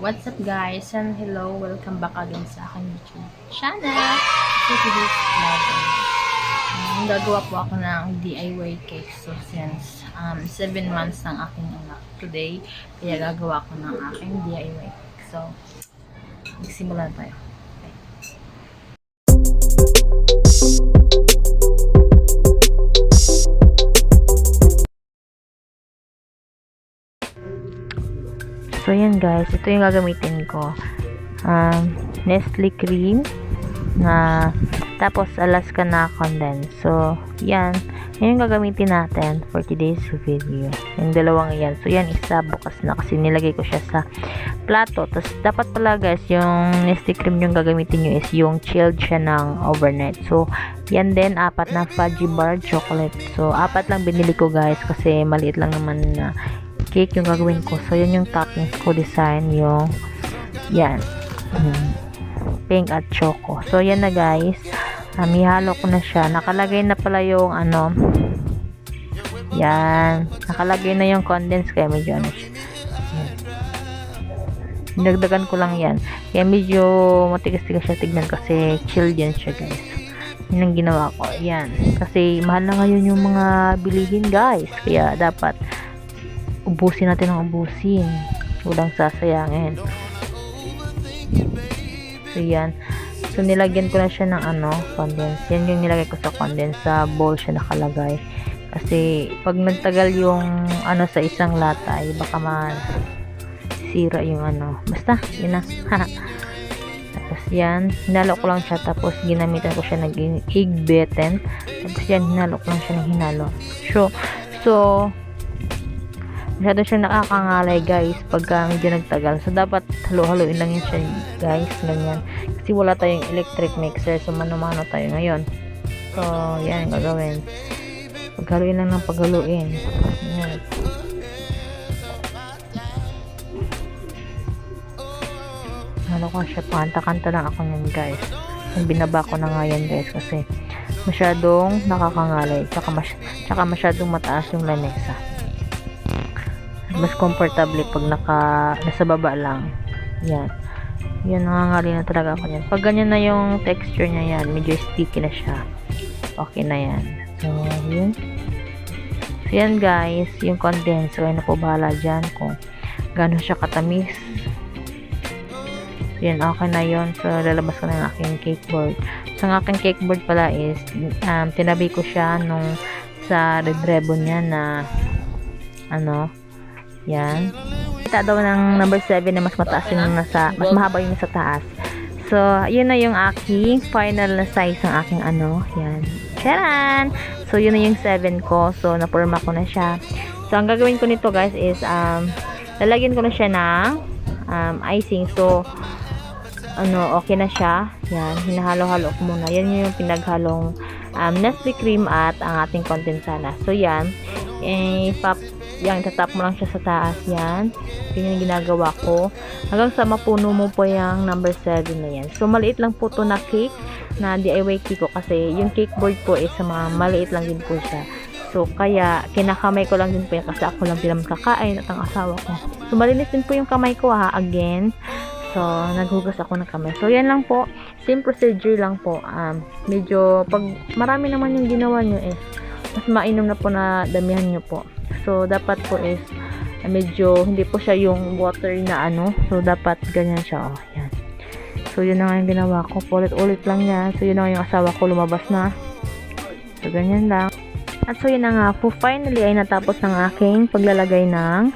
What's up guys and hello, welcome back again sa aking YouTube channel. So today's vlog, gagawa po ako ng DIY cake. So since 7 months ng aking anak today, kaya gagawa ko ng aking DIY cake. So magsimula tayo. So, yan guys. Ito yung gagamitin ko. Nestle cream na tapos Alaska na condense. So, yan. Yan yung gagamitin natin for today's video. Yung dalawang yan. So, yan isa bukas na kasi nilagay ko siya sa plato. Tapos, dapat pala guys, yung Nestle cream yung gagamitin nyo is yung chilled siya ng overnight. So, yan din, 4 na fudgy bar chocolate. So, 4 lang binili ko guys kasi maliit lang naman na cake yung gagawin ko. So, yun yung toppings ko design, yung yan, pink at choco. So, yan na guys. Ihalo ko na siya. Nakalagay na pala yung yan. Nakalagay na yung condense kaya medyo siya. Dinagdagan ko lang yan. Kaya medyo matigas-tigas siya tignan kasi chilled yan siya guys. Yun ang ginawa ko. Yan. Kasi mahal na ngayon yung mga bilihin guys. Kaya dapat ubusin natin ang ubusin. Walang sasayangin. So, yan. So, nilagyan ko na siya ng condense. Yan yung nilagay ko sa condense. Sa bowl siya nakalagay. Kasi, pag nagtagal yung sa isang lata, ay baka masira yung Basta, yun na. Tapos, yan. Hinalo ko lang siya. Tapos, ginamitan ko siya ng egg beaten. Tapos, yan. Hinalo ko lang siya ng hinalo. So, masyado siyang nakakangalay guys pagka medyo nagtagal. So dapat halo-haloin lang yun siya guys, ganyan. Kasi wala tayong electric mixer, so mano-mano tayo ngayon. So yan ang gagawin. Paghaluin lang ng paghaluin. Yan. Halo ko siya, kanta-kanta lang ako yan guys. Binaba ko na nga yan guys kasi masyadong nakakangalay, tsaka masyadong mataas yung lamesa. Mas comfortable pag nasa baba lang. Yan. Yan, nangangali na talaga ako yan. Pag ganyan na yung texture niya yan, medyo sticky na siya. Okay na yan. So, yun. So, yan guys, yung condense. So, na po bahala dyan kung gano'n siya katamis. So, yan, okay na yun. So, lalabas ko na yung aking cake board. So, ang aking cake board pala is, tinabi ko siya nung sa red ribbon niya na yan. Kita daw ng number 7 na mas mataas yung mas mahaba yung nasa taas. So, yun na yung aking final na size ng aking yan. Charan! So, yun na yung 7 ko. So, napurma ko na siya. So, ang gagawin ko nito guys is, lalagyan ko na siya ng icing. So, okay na siya. Yan. Hinahalo-halo ko muna. Yan yung pinaghalong Nestle cream at ang ating kondensana. So, yan. Yan, itatap mo lang siya sa taas yan. Yan yung ginagawa ko. Hanggang sa mapuno mo po yung number 7 na yan. So, maliit lang po to na cake na DIY cake ko kasi yung cake board po is maliit lang din po siya. So, kaya kinakamay ko lang din po yan kasi ako lang din naman kakain at ang asawa ko. So, malinis din po yung kamay ko again. So, naghugas ako ng kamay. So, yan lang po. Same procedure lang po. Medyo, pag marami naman yung ginawa nyo mas mainom na po na damihan nyo po. So, dapat po is medyo hindi po siya yung water na So, dapat ganyan siya. Yan. So, yun na nga yung ginawa ko. Ulit-ulit lang yan. So, yun na nga yung asawa ko lumabas na. So, ganyan lang. At so, yun na nga po. Finally, ay natapos ng aking paglalagay ng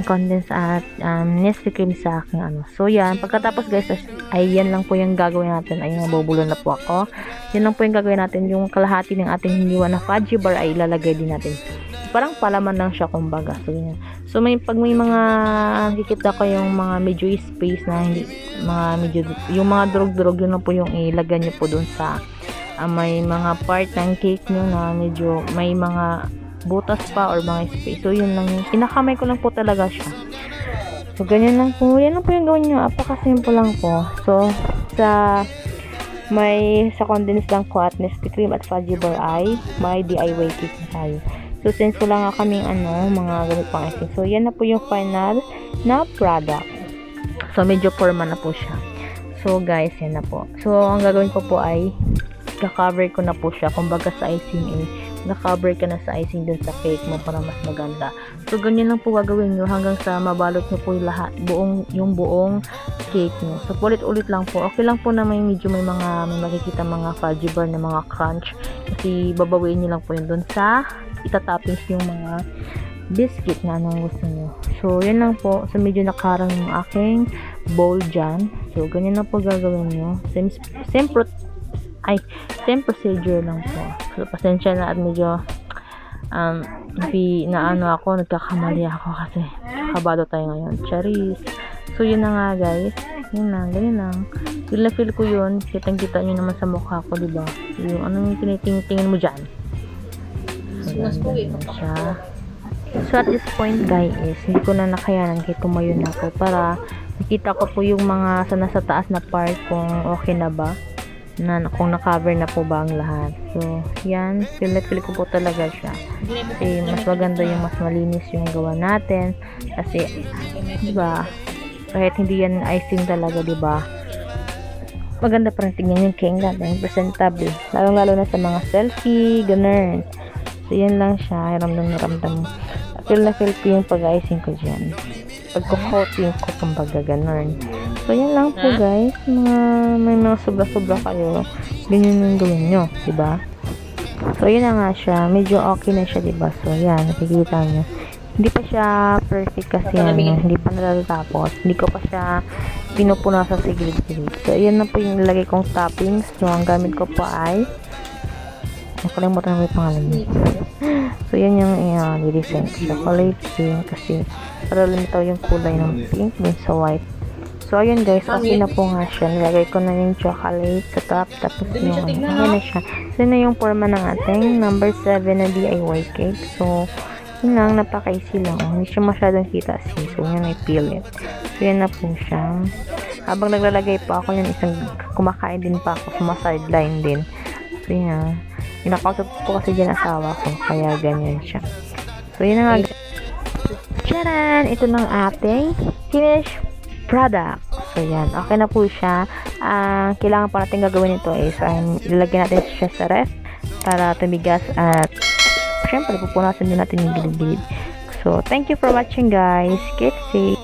condense at Nestle cream sa aking So, yan. Pagkatapos guys, ay yan lang po yung gagawin natin. Ay, nabubulo na po ako. Yan lang po yung gagawin natin. Yung kalahati ng ating hiniwa na fudgy bar ay ilalagay din natin. Parang palaman lang siya kumbaga. So, yun. So pag may mga nakikita ko yung mga medyo space na hindi, yung mga durog-durog, yun na po yung ilagay nyo po dun sa may mga part ng cake nyo na medyo may mga butas pa or mga space. So, yun lang yung kinakamay ko lang po talaga siya. So, ganyan lang po. Yan lang po yung gawin nyo. Apaka-simple lang po. So, sa condense lang po at Nestle cream at fudgy bar ay may DIY cake na tayo. So, since wala nga kaming mga gamit pang icing. So, yan na po yung final na product. So, medyo forma na po siya. So, guys, yan na po. So, ang gagawin ko po ay ka-cover ko na po siya. Kumbaga sa icing na-cover ka na sa icing dun sa cake mo para mas maganda. So, ganyan lang po gagawin nyo hanggang sa mabalot nyo po yung lahat, yung buong cake nyo. So, ulit-ulit lang po. Okay lang po na may makikita mga fudgy bar na mga crunch. Kasi, babawiin nyo lang po yun dun sa itatoppings yung mga biscuit na anong gusto nyo. So, yan lang po. So, medyo nakarang yung aking bowl dyan. So, ganyan lang po gagawin nyo. Same procedure lang po. So, pasensya na at medyo nagkakamali ako kasi kabado tayo ngayon. Charis. So, yun na nga guys. Yun lang, ganyan lang. Feel ko yun. Kitang-kita nyo naman sa mukha ko, diba? Yung anong tinitingin mo dyan. So, ganyan siya. So, at this point guys, hindi ko na nakayanan kaya tumayo na ako para nakita ko po yung mga nasa taas na part kung okay na ba. Kung na-cover na po ba ang lahat. So, yan. Feel ko po talaga siya. Kasi mas maganda yung mas malinis yung gawa natin. Kasi, diba, kahit hindi yan icing talaga, diba, maganda pa rin tingnan yung cake natin. Presentable. Lalong-lalo na sa mga selfie, ganun. So, yan lang siya. Ramdam. Feel ko yung pag-icing ko dyan. Pagko-coating ko, kumbaga, ganun. So, yan lang po guys. May mga sobra-sobra kayo. Ganyan yung gawin nyo. Diba? So, yun na nga siya. Medyo okay na siya, diba? So, yan. Nakikita nyo. Hindi pa siya perfect kasi hindi pa natatapos. Hindi ko pa siya pinupuna sa sigilid-gilid. So, yan na po yung nilagay kong toppings. So, ang gamit ko po ay nakalimutan na may pangalan niya. So, yan yung i-design ko. Chocolate pink kasi para lumitaw yung kulay ng pink dun sa white. So, ayun guys, okay na po nga siya. Nilagay ko na yung chocolate sa top. Tapos yung okay na siya. So, yun na yung forma ng ating number 7 na DIY cake. So, yun lang, napaka-easy lang. Hindi siya masyadong kita sis. So, yun, I-peel it. So, yan na po siya. Habang naglalagay po ako yan, kumakain din pa ako. Sumasideline din. So, yan. Pinapagod po kasi dyan asawa ko. Kaya ganyan siya. So, yun na nga. Tcharan! Ito ng ating finished product. So, yan. Okay na po siya. Kailangan pa natin gagawin ito is ilalagyan natin siya sa ref para tumigas at syempre, pupunasan din natin yung gilid-gilid. So, thank you for watching guys. Keep safe.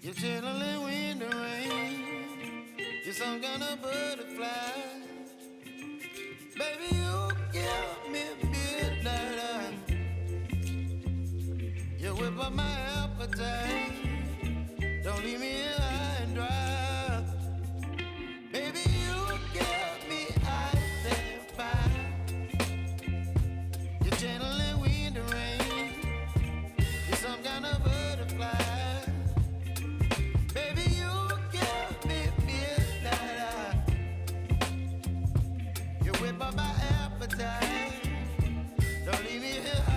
You're chilling in the rain. You're some kind of butterfly. Baby, you give me midnight. You whip up my appetite. Don't leave me here high and dry. Baby, you give me ice and fire. You're channeling wind and rain. You're some kind of butterfly. Baby, you give me midnight. You whip up my appetite. Don't leave me here.